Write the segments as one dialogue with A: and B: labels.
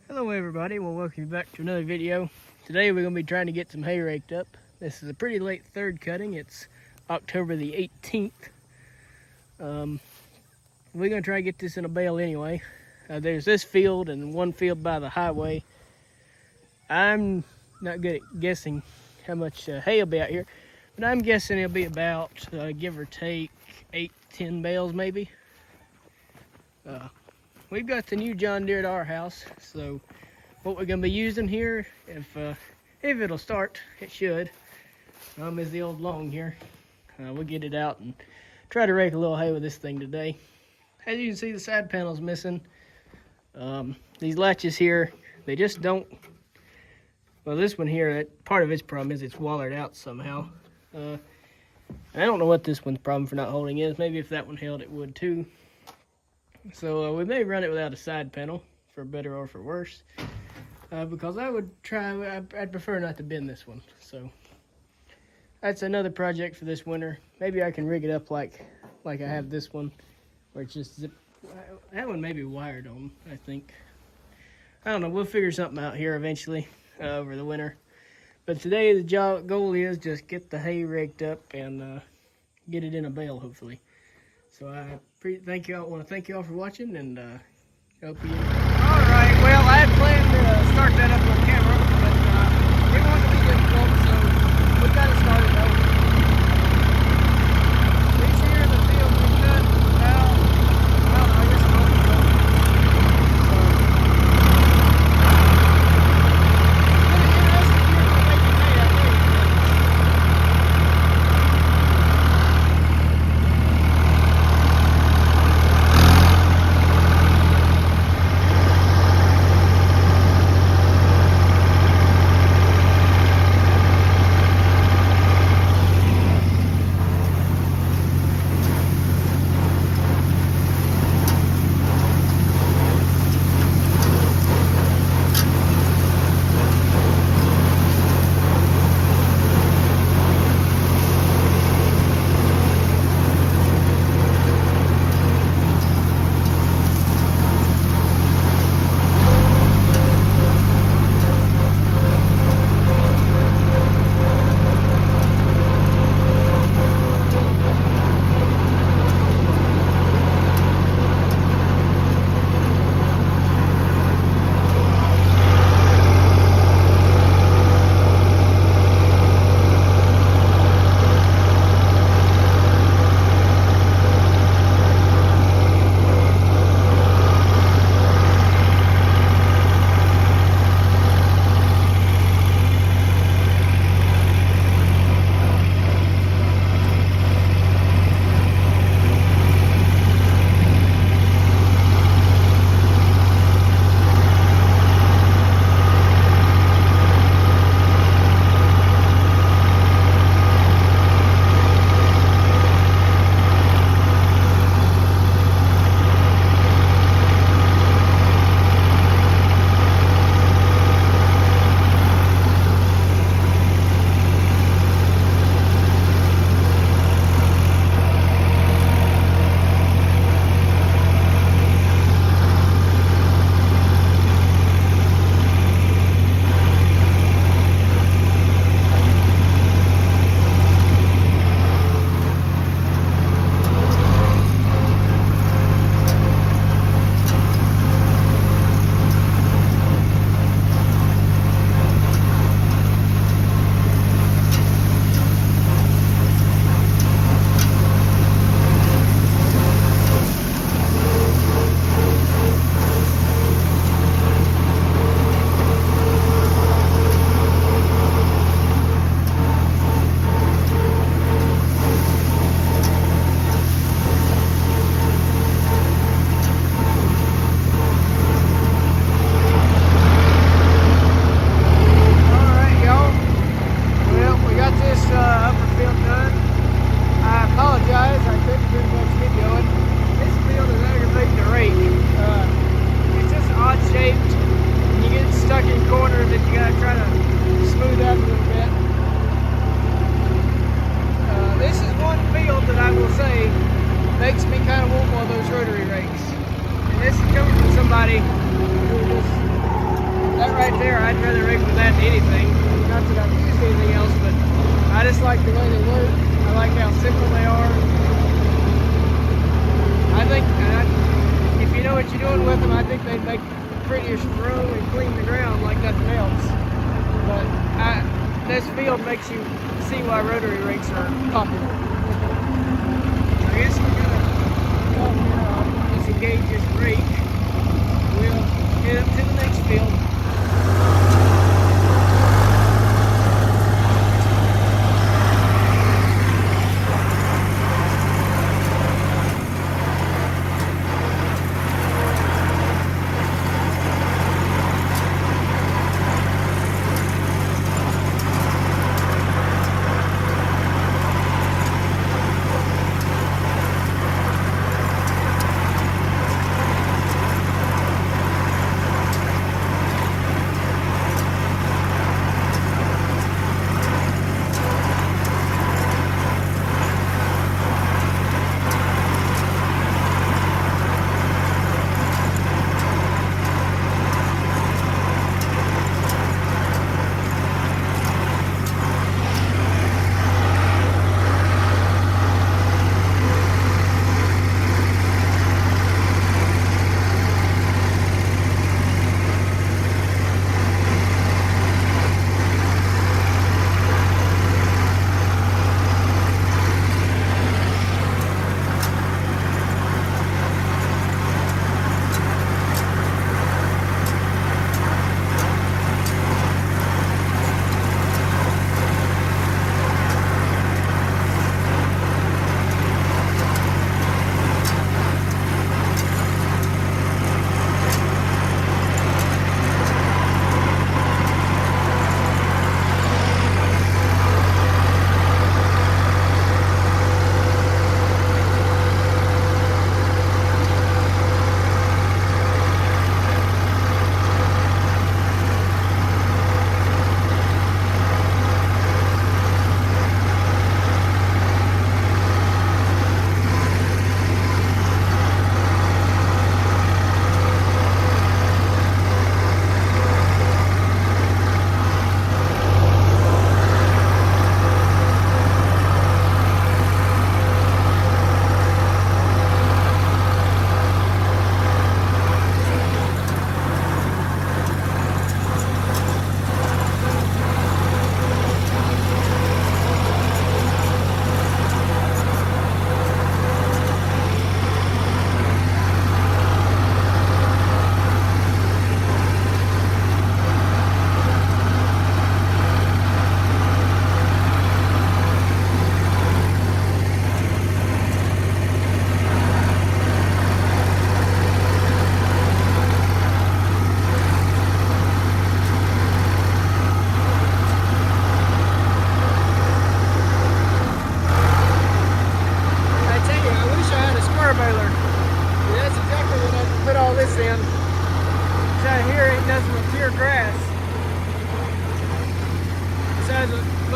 A: Hello everybody, well welcome you back to another video. Today we're going to be trying to get some hay raked up. This is a pretty late third cutting. It's October the 18th. We're going to try to get this in a bale anyway. There's this field and one field by the highway. I'm not good at guessing how much hay will be out here, but I'm guessing it'll be about, give or take, 8-10 bales maybe. We've got the new John Deere at our house, so what we're going to be using here, if it'll start, it should, is the old long here. We'll get it out and try to rake a little hay with this thing today. As you can see, the side panel's missing. These latches here, they just don't, well, this one here, part of its problem is it's wallered out somehow. I don't know what this one's problem for not holding is. Maybe if that one held, it would too. So we may run it without a side panel, for better or for worse, because I'd prefer not to bend this one. So that's another project for this winter. Maybe I can rig it up like I have this one, where it's just zip. That one may be wired on, I think. I don't know, we'll figure something out here eventually over the winter. But today the goal is just get the hay raked up and get it in a bale, hopefully. So I want to thank you all for watching, and hope you. All right. Well, I had planned to start that up on camera, but it wasn't be difficult, so we got it started though. These here are the fields we cut about, I guess a month ago. So it's been an interesting year for making hay, I think. makes me kind of want one of those rotary rakes. And this is coming from somebody who just there, I'd rather rake with that than anything. Not that I've used anything else, but I just like the way they work. I like how simple they are. I think, if you know what you're doing with them, I think they'd make prettier row and clean the ground like nothing else. But this field makes you see why rotary rakes are popular. I guess we're gonna disengage this rake. We'll head up to the next field.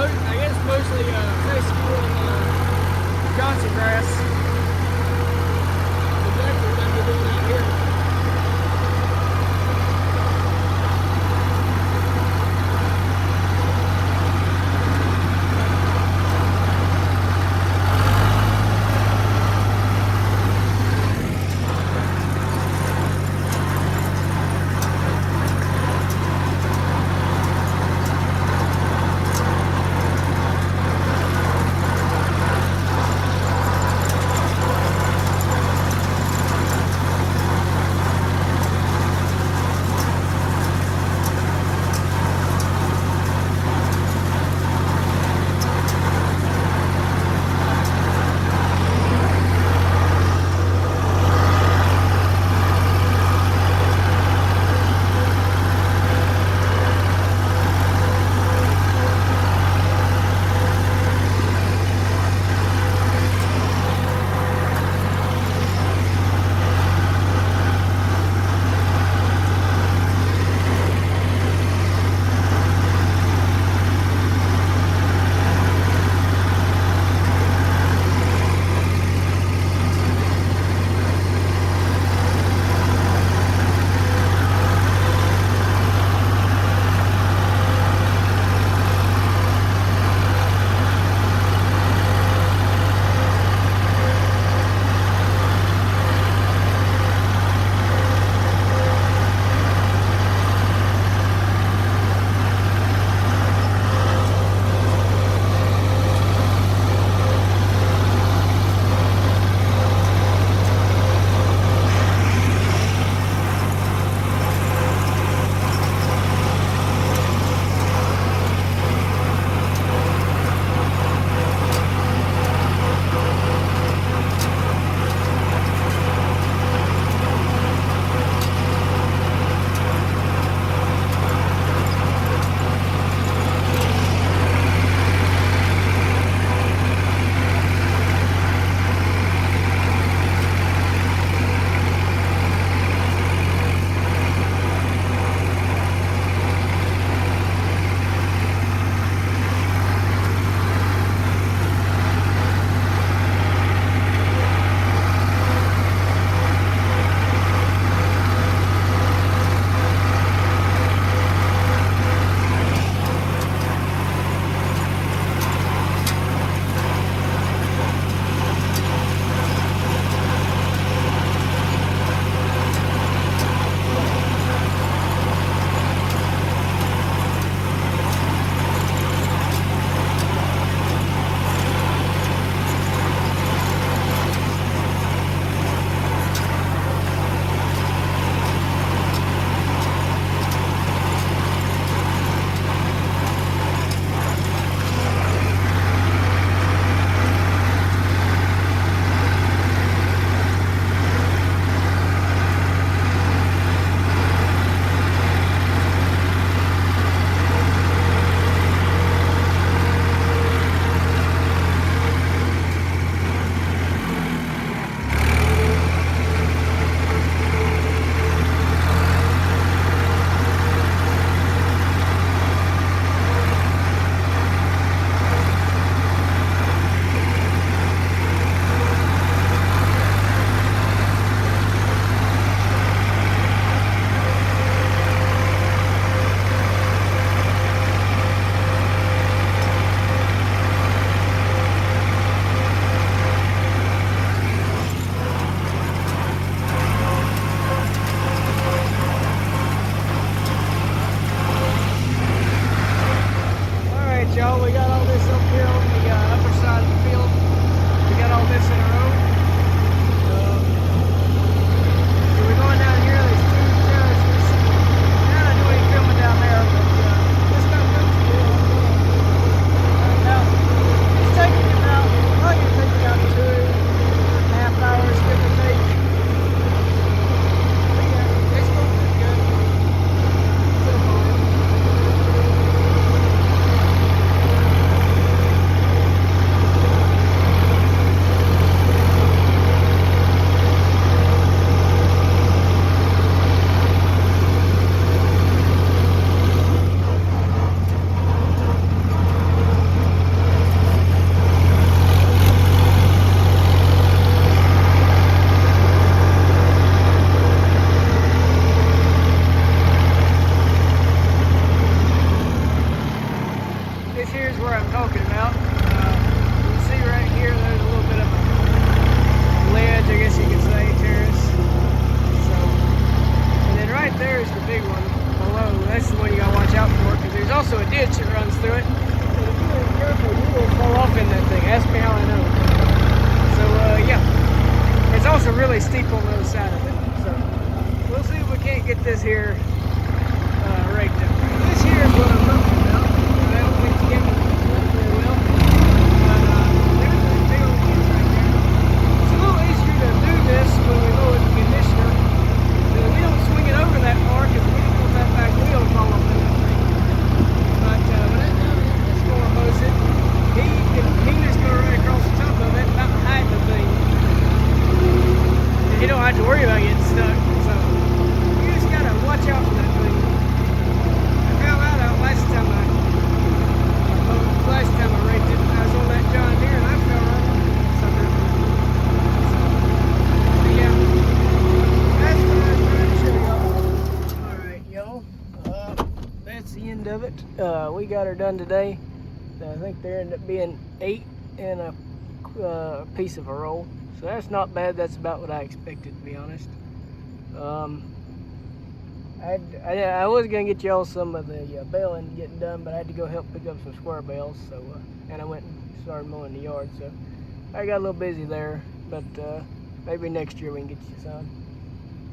A: I guess mostly high school and Johnson grass. Exactly what I'm doing out here. one below. That's the one you gotta watch out for, because there's also a ditch that runs through it. And if you're not careful, you will fall off in that thing. Ask me how I know. So yeah, it's also really steep on the other side of it. So we'll see if we can't get this here raked up. This here is what I'm talking about. I don't think it's getting very well. But there's a big old ditch right there. It's a little easier to do this when we load the conditioner. We don't swing it over that far because we don't want that back wheel to fall off in that thing. But when that guy is going to hose it, he just going to run across the top of it, about hide the thing. And you don't have to worry about getting stuck. So you just got to watch out for that thing. I found that out last time I raked it. I was on that John Deere and I fell right on that sucker. So, yeah. That's what I was trying to show y'all. Alright, y'all. That's the end of it. We got her done today. I think there ended up being 8 in a piece of a roll. So that's not bad. That's about what I expected, to be honest. I was going to get y'all some of the baling getting done, but I had to go help pick up some square bales. So, and I went and started mowing the yard. So I got a little busy there, but maybe next year we can get you some.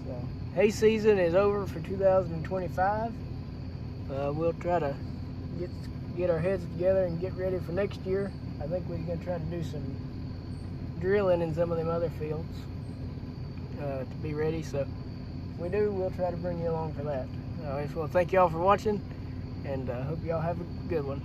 A: So hay season is over for 2025. We'll try to get our heads together and get ready for next year. I think we're going to try to do some drilling in some of them other fields to be ready. So if we do, we'll try to bring you along for that. All right, well, thank y'all for watching, and hope y'all have a good one.